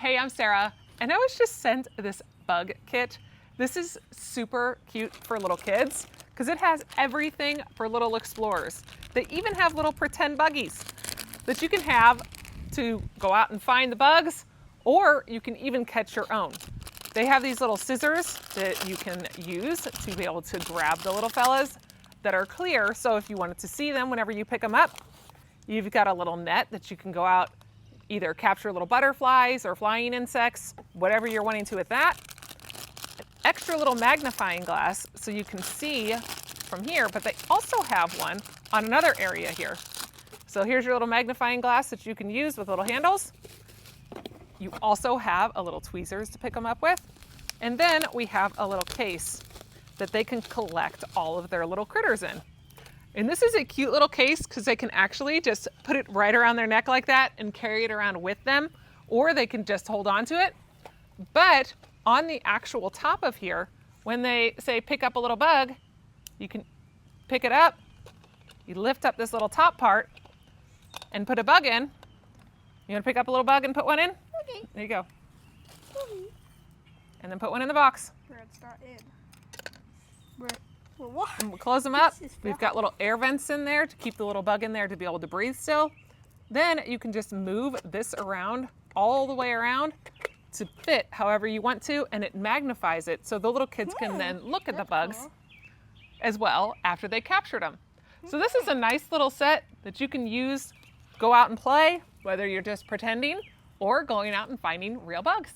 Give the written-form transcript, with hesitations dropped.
Hey, I'm Sarah, and I was just sent this bug kit. This is super cute for little kids because it has everything for little explorers. They even have little pretend buggies that you can have to go out and find the bugs, or you can even catch your own. They have these little scissors that you can use to be able to grab the little fellas that are clear, so if you wanted to see them whenever you pick them up. You've got a little net that you can go out, either capture little butterflies or flying insects, whatever you're wanting to with that. An extra little magnifying glass so you can see from here, but they also have one on another area here. So here's your little magnifying glass that you can use with little handles. You also have a little tweezers to pick them up with. And then we have a little case that they can collect all of their little critters in. And this is a cute little case because they can actually just put it right around their neck like that and carry it around with them, or they can just hold on to it. But on the actual top of here, when they say pick up a little bug, you can pick it up, you lift up this little top part and put a bug in. You want to pick up a little bug and put one in? Okay. There you go. Okay. And then put one in the box. Let's start in. What? And we'll close them up. We've got little air vents in there to keep the little bug in there to be able to breathe still. Then you can just move this around, all the way around, to fit however you want to, and it magnifies it so the little kids can then look at the bugs as well after they captured them. So this is a nice little set that you can use, go out and play, whether you're just pretending or going out and finding real bugs.